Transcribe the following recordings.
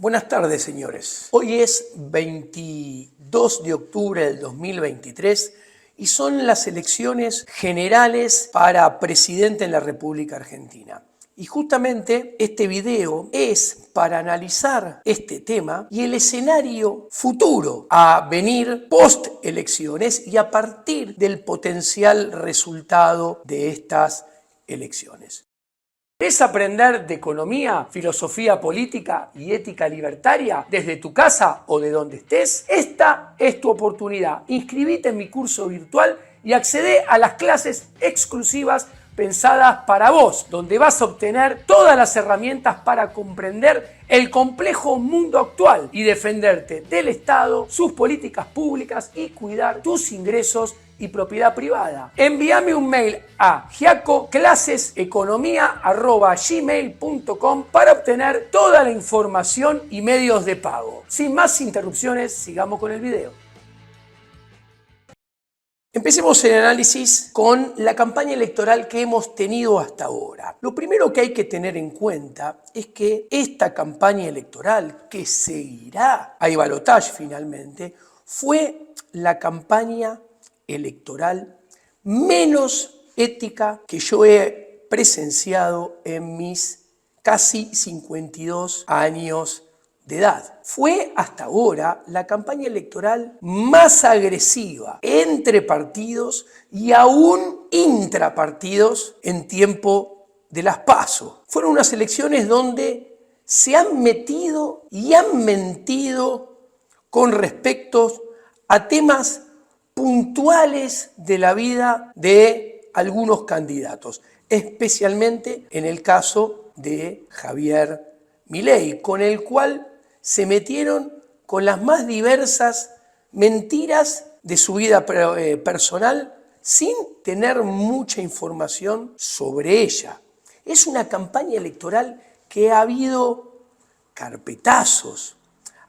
Buenas tardes, señores. Hoy es 22 de octubre del 2023 y son las elecciones generales para presidente en la República Argentina. Y justamente este video es para analizar este tema y el escenario futuro a venir post-elecciones y a partir del potencial resultado de estas elecciones. ¿Querés aprender de economía, filosofía política y ética libertaria desde tu casa o de donde estés? Esta es tu oportunidad. Inscribite en mi curso virtual y accede a las clases exclusivas pensadas para vos, donde vas a obtener todas las herramientas para comprender el complejo mundo actual y defenderte del Estado, sus políticas públicas y cuidar tus ingresos y propiedad privada. Envíame un mail a giacoclaseseconomia@gmail.com para obtener toda la información y medios de pago. Sin más interrupciones, sigamos con el video. Empecemos el análisis con la campaña electoral que hemos tenido hasta ahora. Lo primero que hay que tener en cuenta es que esta campaña electoral, que seguirá a balotaje finalmente, fue la campaña electoral menos ética que yo he presenciado en mis casi 52 años de edad. Fue hasta ahora la campaña electoral más agresiva entre partidos y aún intrapartidos en tiempo de las PASO. Fueron unas elecciones donde se han metido y han mentido con respecto a temas puntuales de la vida de algunos candidatos, especialmente en el caso de Javier Milei, con el cual se metieron con las más diversas mentiras de su vida personal sin tener mucha información sobre ella. Es una campaña electoral que ha habido carpetazos,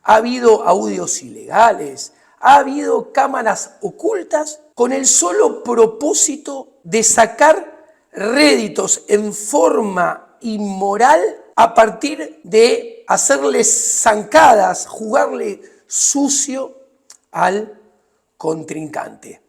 ha habido audios ilegales, ha habido cámaras ocultas con el solo propósito de sacar réditos en forma inmoral a partir de hacerle zancadas, jugarle sucio al contrincante.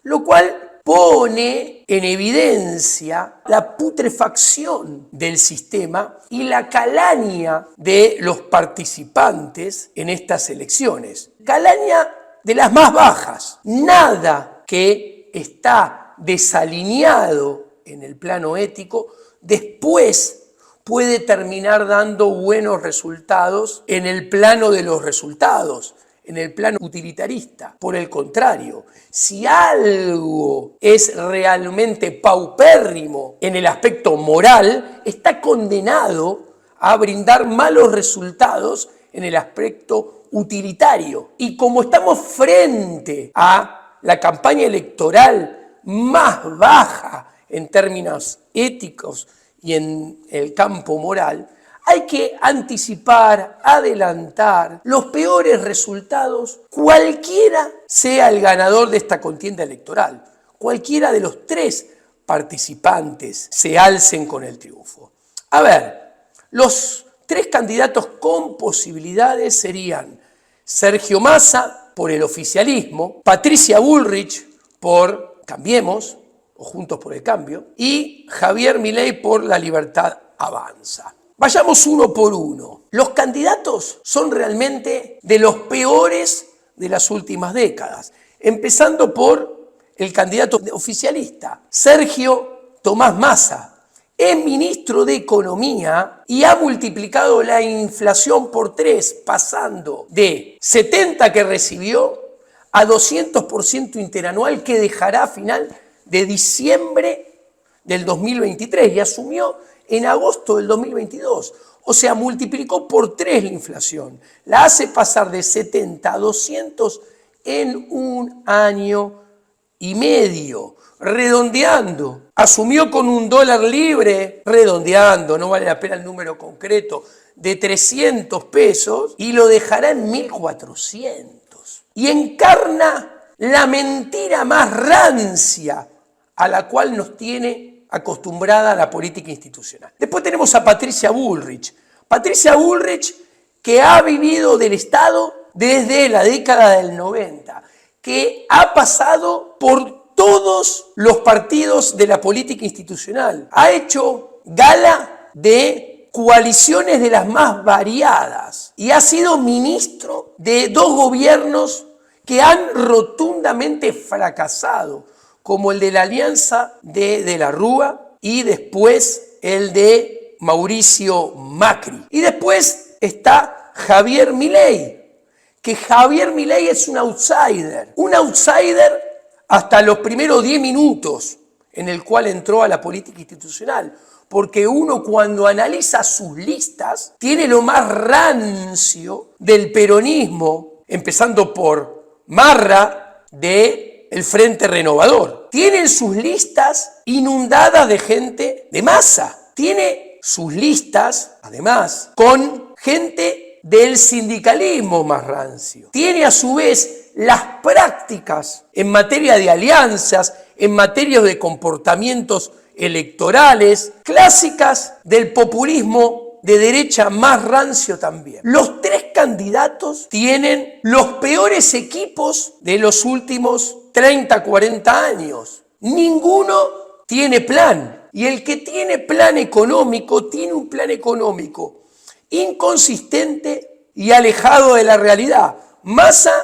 Lo cual pone en evidencia la putrefacción del sistema y la calaña de los participantes en estas elecciones. Calaña de las más bajas. Nada que está desalineado en el plano ético después puede terminar dando buenos resultados en el plano de los resultados, en el plano utilitarista. Por el contrario, si algo es realmente paupérrimo en el aspecto moral, está condenado a brindar malos resultados en el aspecto utilitario. Y como estamos frente a la campaña electoral más baja en términos éticos y en el campo moral, hay que anticipar, adelantar los peores resultados, cualquiera sea el ganador de esta contienda electoral, cualquiera de los tres participantes se alcen con el triunfo. A ver, los tres candidatos con posibilidades serían Sergio Massa por el oficialismo, Patricia Bullrich por Cambiemos o Juntos por el Cambio y Javier Milei por La Libertad Avanza. Vayamos uno por uno. Los candidatos son realmente de los peores de las últimas décadas, empezando por el candidato oficialista, Sergio Tomás Massa. Es ministro de Economía y ha multiplicado la inflación por 3, pasando de 70 que recibió a 200% interanual que dejará a final de diciembre del 2023 y asumió en agosto del 2022. O sea, multiplicó por 3 la inflación. La hace pasar de 70 a 200 en un año y medio. Redondeando, asumió con un dólar libre, redondeando, no vale la pena el número concreto, de 300 pesos y lo dejará en 1.400. Y encarna la mentira más rancia a la cual nos tiene acostumbrada la política institucional. Después tenemos a Patricia Bullrich. Patricia Bullrich, que ha vivido del Estado desde la década del 90, que ha pasado por todos los partidos de la política institucional, ha hecho gala de coaliciones de las más variadas y ha sido ministro de dos gobiernos que han rotundamente fracasado, como el de la alianza de la Rúa y después el de Mauricio Macri. Y después está Javier Milei, que Javier Milei es un outsider hasta los primeros 10 minutos en el cual entró a la política institucional, porque uno cuando analiza sus listas tiene lo más rancio del peronismo, empezando por Marra del Frente Renovador. Tienen sus listas inundadas de gente de masa. Tiene sus listas, además, con gente del sindicalismo más rancio. Tiene a su vez las prácticas en materia de alianzas, en materia de comportamientos electorales, clásicas del populismo de derecha más rancio también. Los tres candidatos tienen los peores equipos de los últimos 30, 40 años. Ninguno tiene plan. Y el que tiene plan económico, tiene un plan económico inconsistente y alejado de la realidad. Massa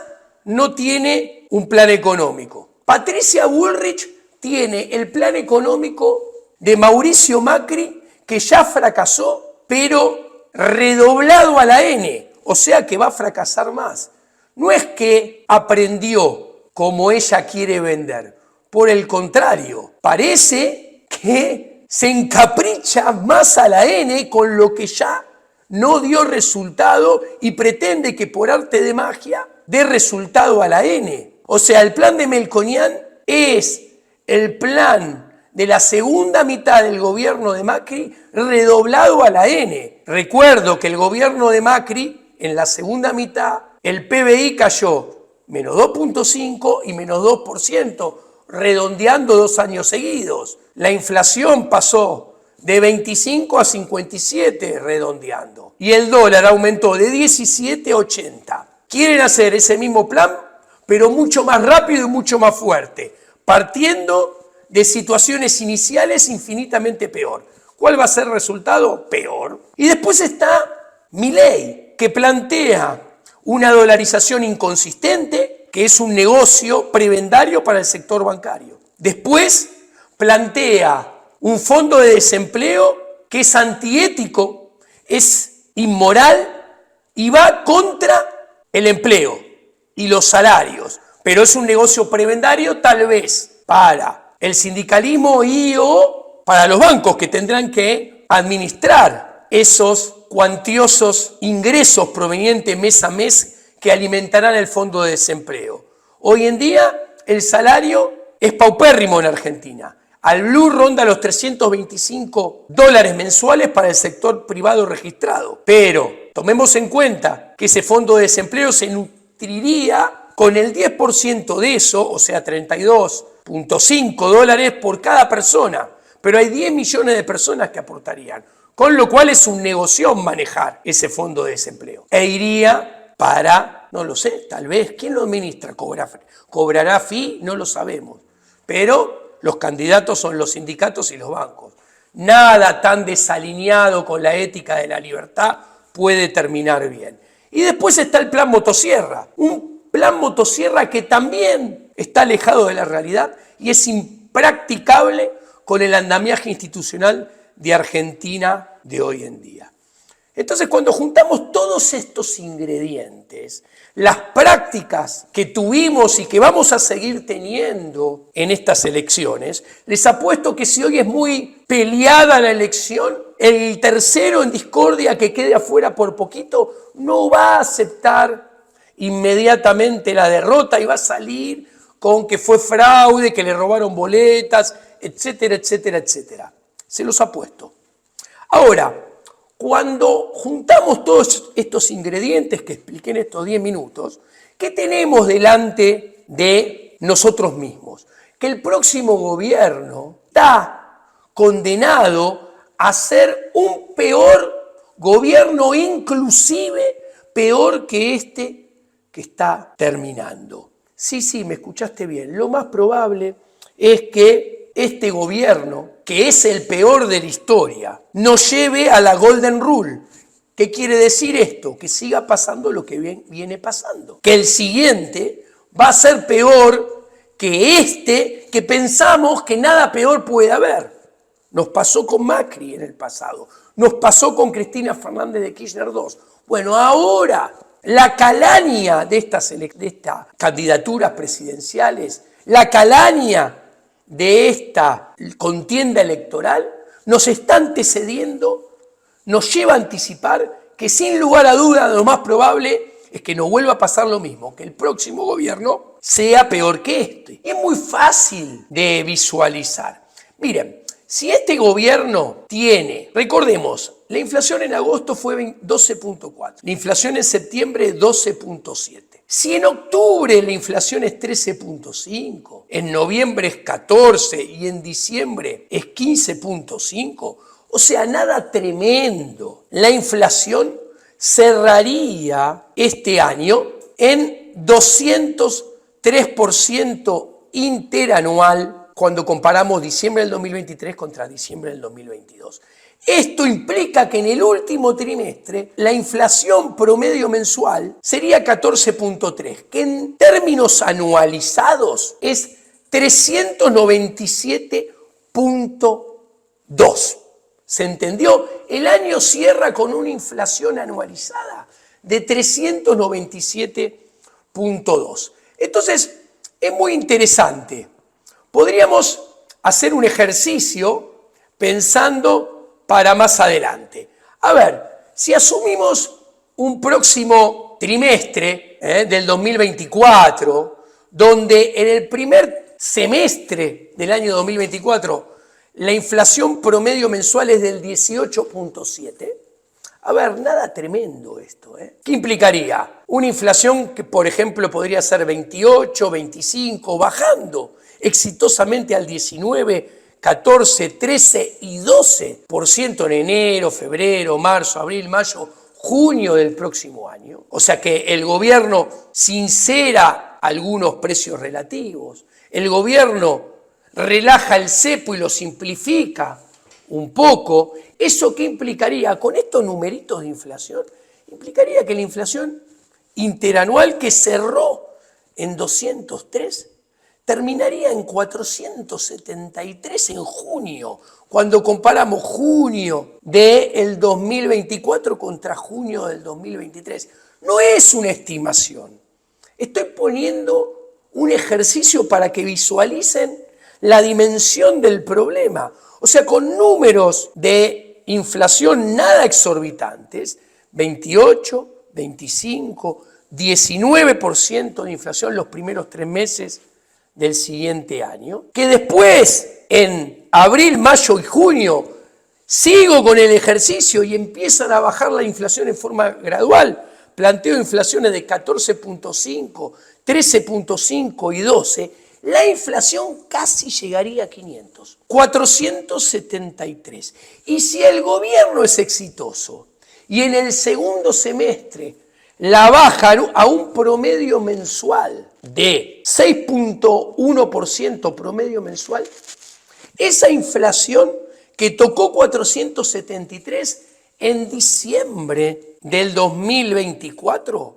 no tiene un plan económico. Patricia Bullrich tiene el plan económico de Mauricio Macri, que ya fracasó, pero redoblado a la N, o sea que va a fracasar más. No es que aprendió como ella quiere vender, por el contrario, parece que se encapricha más a la N con lo que ya no dio resultado y pretende que por arte de magia dé resultado a la N. O sea, el plan de Melconian es el plan de la segunda mitad del gobierno de Macri redoblado a la N. Recuerdo que el gobierno de Macri, en la segunda mitad, el PBI cayó menos 2.5 y menos 2%, redondeando 2 años seguidos. La inflación pasó de 25 a 57, redondeando. Y el dólar aumentó de 17 a 80. Quieren hacer ese mismo plan, pero mucho más rápido y mucho más fuerte, partiendo de situaciones iniciales infinitamente peor. ¿Cuál va a ser el resultado? Peor. Y después está Milei, que plantea una dolarización inconsistente, que es un negocio prebendario para el sector bancario. Después plantea un fondo de desempleo que es antiético, es inmoral y va contra el empleo y los salarios. Pero es un negocio prebendario tal vez para el sindicalismo y o para los bancos que tendrán que administrar esos cuantiosos ingresos provenientes mes a mes que alimentarán el fondo de desempleo. Hoy en día el salario es paupérrimo en Argentina. Al Blue ronda los $325 mensuales para el sector privado registrado. Pero tomemos en cuenta que ese fondo de desempleo se nutriría con el 10% de eso, o sea, $32.5 por cada persona. Pero hay 10 millones de personas que aportarían. Con lo cual es un negocio manejar ese fondo de desempleo. E iría para, no lo sé, tal vez, ¿quién lo administra? ¿Cobrará fee? No lo sabemos. Pero los candidatos son los sindicatos y los bancos. Nada tan desalineado con la ética de la libertad puede terminar bien. Y después está el plan motosierra. Un plan motosierra que también está alejado de la realidad y es impracticable con el andamiaje institucional de Argentina de hoy en día. Entonces, cuando juntamos todos estos ingredientes, las prácticas que tuvimos y que vamos a seguir teniendo en estas elecciones, les apuesto que si hoy es muy peleada la elección, el tercero en discordia que quede afuera por poquito no va a aceptar inmediatamente la derrota y va a salir con que fue fraude, que le robaron boletas, etcétera, etcétera, etcétera. Se los apuesto. Ahora, cuando juntamos todos estos ingredientes que expliqué en estos 10 minutos, ¿qué tenemos delante de nosotros mismos? Que el próximo gobierno está condenado a ser un peor gobierno inclusive peor que este que está terminando. Sí, me escuchaste bien. Lo más probable es que este gobierno, que es el peor de la historia, nos lleve a la Golden Rule. ¿Qué quiere decir esto? Que siga pasando lo que viene pasando. Que el siguiente va a ser peor que este, que pensamos que nada peor puede haber. Nos pasó con Macri en el pasado. Nos pasó con Cristina Fernández de Kirchner II. Bueno, ahora la calaña de estas candidaturas presidenciales, la calaña de esta contienda electoral, nos está antecediendo, nos lleva a anticipar que sin lugar a duda lo más probable es que no vuelva a pasar lo mismo, que el próximo gobierno sea peor que este. Y es muy fácil de visualizar. Miren, si este gobierno tiene, recordemos, la inflación en agosto fue 12.4, la inflación en septiembre 12.7. Si en octubre la inflación es 13.5, en noviembre es 14 y en diciembre es 15.5, o sea, nada tremendo. La inflación cerraría este año en 203% interanual cuando comparamos diciembre del 2023 contra diciembre del 2022. Esto implica que en el último trimestre la inflación promedio mensual sería 14.3, que en términos anualizados es 397.2. ¿Se entendió? El año cierra con una inflación anualizada de 397.2. Entonces, es muy interesante. Podríamos hacer un ejercicio pensando para más adelante. A ver, si asumimos un próximo trimestre del 2024, donde en el primer semestre del año 2024 la inflación promedio mensual es del 18.7, a ver, nada tremendo esto. ¿Qué implicaría? Una inflación que, por ejemplo, podría ser 28, 25, bajando exitosamente al 19, 14, 13 y 12% en enero, febrero, marzo, abril, mayo, junio del próximo año. O sea que el gobierno sincera algunos precios relativos, el gobierno relaja el cepo y lo simplifica un poco. ¿Eso qué implicaría? Con estos numeritos de inflación, implicaría que la inflación interanual que cerró en 203 terminaría en 473 en junio, cuando comparamos junio del 2024 contra junio del 2023. No es una estimación. Estoy poniendo un ejercicio para que visualicen la dimensión del problema. O sea, con números de inflación nada exorbitantes, 28, 25, 19% de inflación los primeros 3 meses del siguiente año, que después, en abril, mayo y junio, sigo con el ejercicio y empiezan a bajar la inflación en forma gradual. Planteo inflaciones de 14.5, 13.5 y 12, la inflación casi llegaría a 500, 473. Y si el gobierno es exitoso y en el segundo semestre la baja a un promedio mensual de 6.1% promedio mensual, esa inflación que tocó 473 en diciembre del 2024,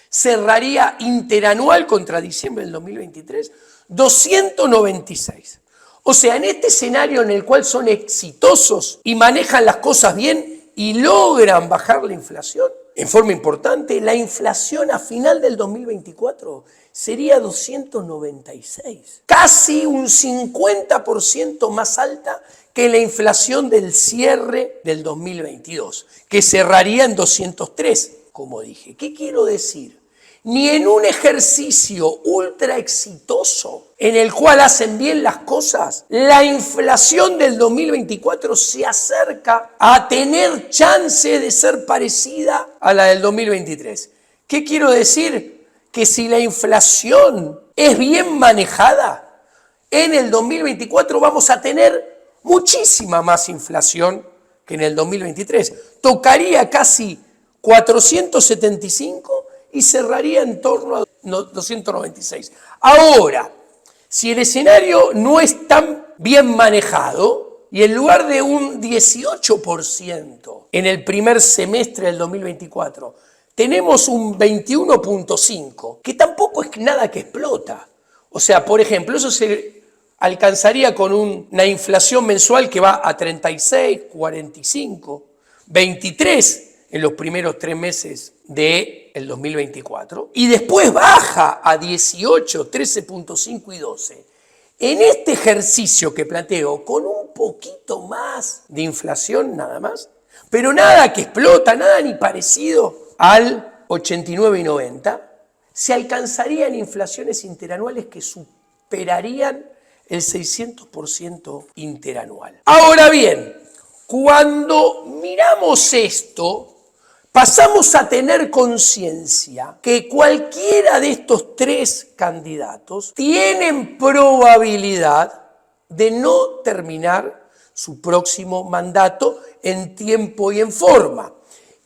cerraría interanual contra diciembre del 2023, 296. O sea, en este escenario en el cual son exitosos y manejan las cosas bien y logran bajar la inflación en forma importante, la inflación a final del 2024 sería 296. Casi un 50% más alta que la inflación del cierre del 2022, que cerraría en 203, como dije. ¿Qué quiero decir? Ni en un ejercicio ultra exitoso en el cual hacen bien las cosas, la inflación del 2024 se acerca a tener chance de ser parecida a la del 2023. ¿Qué quiero decir? Que si la inflación es bien manejada, en el 2024 vamos a tener muchísima más inflación que en el 2023. Tocaría casi 475 y cerraría en torno a 296. Ahora, si el escenario no es tan bien manejado y en lugar de un 18% en el primer semestre del 2024, tenemos un 21.5%, que tampoco es nada que explota. O sea, por ejemplo, eso se alcanzaría con una inflación mensual que va a 36, 45, 23 en los primeros 3 meses del 2024 y después baja a 18, 13.5 y 12. En este ejercicio que planteo, con un poquito más de inflación nada más, pero nada que explota, nada ni parecido al 89 y 90, se alcanzarían inflaciones interanuales que superarían el 600% interanual. Ahora bien, cuando miramos esto, pasamos a tener conciencia que cualquiera de estos 3 candidatos tienen probabilidad de no terminar su próximo mandato en tiempo y en forma.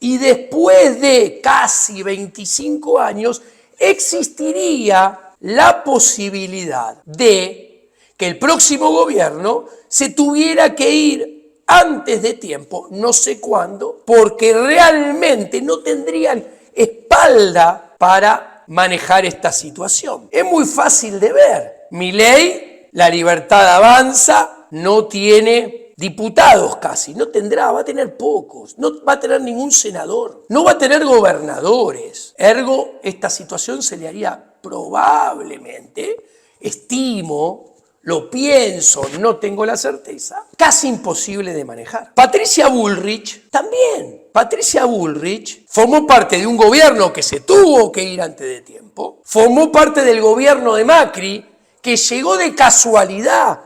Y después de casi 25 años existiría la posibilidad de que el próximo gobierno se tuviera que ir antes de tiempo, no sé cuándo, porque realmente no tendrían espalda para manejar esta situación. Es muy fácil de ver. Milei, La Libertad Avanza, no tiene diputados casi, no tendrá, va a tener pocos, no va a tener ningún senador, no va a tener gobernadores. Ergo, esta situación se le haría probablemente, estimo, lo pienso, no tengo la certeza, casi imposible de manejar. Patricia Bullrich también. Patricia Bullrich formó parte de un gobierno que se tuvo que ir antes de tiempo, formó parte del gobierno de Macri, que llegó de casualidad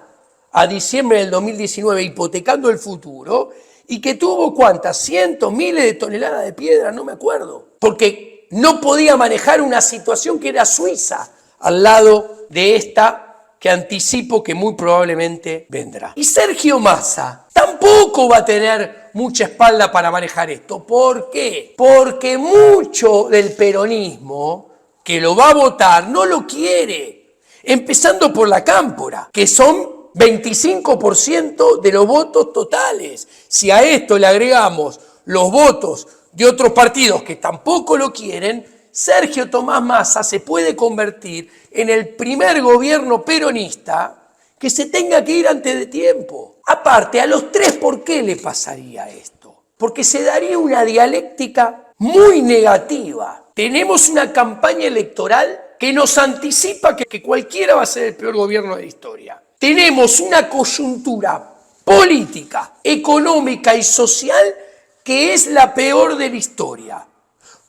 a diciembre del 2019 hipotecando el futuro y que tuvo ¿cuántas? Cientos, miles de toneladas de piedra, no me acuerdo, porque no podía manejar una situación que era Suiza al lado de esta que anticipo que muy probablemente vendrá. Y Sergio Massa tampoco va a tener mucha espalda para manejar esto. ¿Por qué? Porque mucho del peronismo que lo va a votar no lo quiere, empezando por la Cámpora, que son 25% de los votos totales. Si a esto le agregamos los votos de otros partidos que tampoco lo quieren, Sergio Tomás Massa se puede convertir en el primer gobierno peronista que se tenga que ir antes de tiempo. Aparte, a los 3, ¿por qué le pasaría esto? Porque se daría una dialéctica muy negativa. Tenemos una campaña electoral que nos anticipa que cualquiera va a ser el peor gobierno de la historia. Tenemos una coyuntura política, económica y social que es la peor de la historia.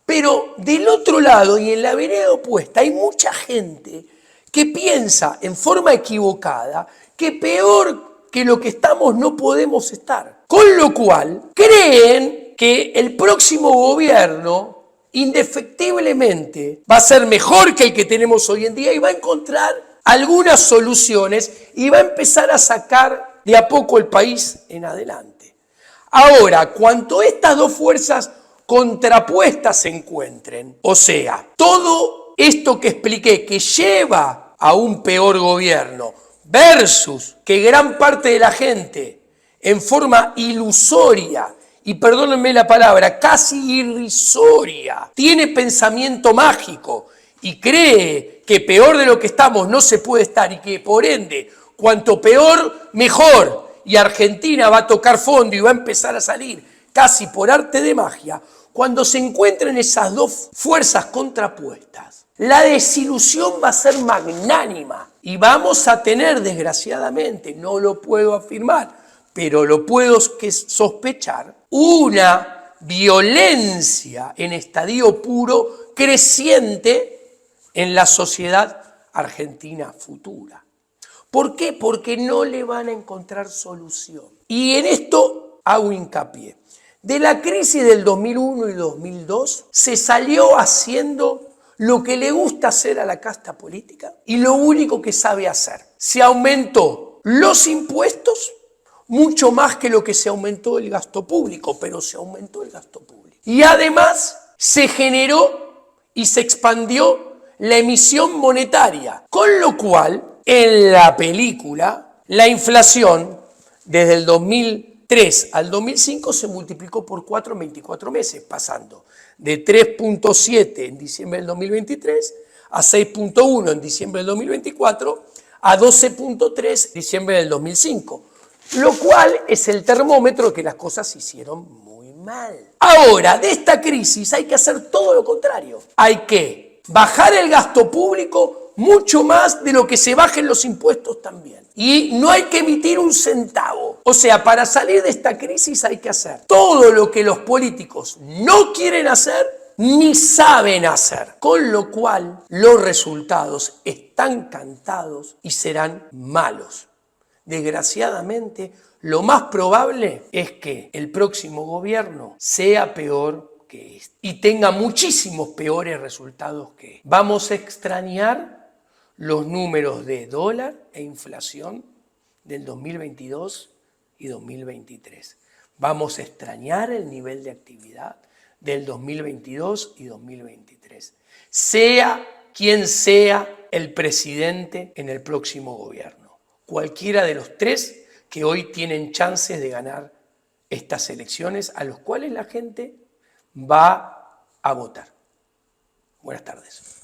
Pero del otro lado y en la vereda opuesta hay mucha gente que piensa en forma equivocada que peor que lo que estamos no podemos estar. Con lo cual creen que el próximo gobierno indefectiblemente va a ser mejor que el que tenemos hoy en día y va a encontrar algunas soluciones y va a empezar a sacar de a poco el país en adelante. Ahora, cuanto estas dos fuerzas contrapuestas se encuentren, o sea, todo esto que expliqué que lleva a un peor gobierno versus que gran parte de la gente en forma ilusoria, y perdónenme la palabra, casi irrisoria, tiene pensamiento mágico y cree que peor de lo que estamos no se puede estar y que por ende, cuanto peor, mejor, y Argentina va a tocar fondo y va a empezar a salir casi por arte de magia, cuando se encuentren esas dos fuerzas contrapuestas, la desilusión va a ser magnánima y vamos a tener, desgraciadamente, no lo puedo afirmar, pero lo puedo sospechar, una violencia en estadio puro creciente en la sociedad argentina futura. ¿Por qué? Porque no le van a encontrar solución. Y en esto hago hincapié. De la crisis del 2001 y 2002 se salió haciendo lo que le gusta hacer a la casta política y lo único que sabe hacer. Se aumentó los impuestos mucho más que lo que se aumentó el gasto público, pero se aumentó el gasto público. Y además se generó y se expandió la emisión monetaria, con lo cual en la película la inflación desde el 2003 al 2005 se multiplicó por 4 en 24 meses, pasando de 3.7 en diciembre del 2023 a 6.1 en diciembre del 2024 a 12.3 en diciembre del 2005, lo cual es el termómetro de que las cosas se hicieron muy mal. Ahora, de esta crisis hay que hacer todo lo contrario. Hay que bajar el gasto público mucho más de lo que se bajen los impuestos también. Y no hay que emitir un centavo. O sea, para salir de esta crisis hay que hacer todo lo que los políticos no quieren hacer ni saben hacer. Con lo cual, los resultados están cantados y serán malos. Desgraciadamente, lo más probable es que el próximo gobierno sea peor que este y tenga muchísimos peores resultados que este. Vamos a extrañar los números de dólar e inflación del 2022 y 2023. Vamos a extrañar el nivel de actividad del 2022 y 2023. Sea quien sea el presidente en el próximo gobierno. Cualquiera de los tres que hoy tienen chances de ganar estas elecciones, a los cuales la gente va a votar. Buenas tardes.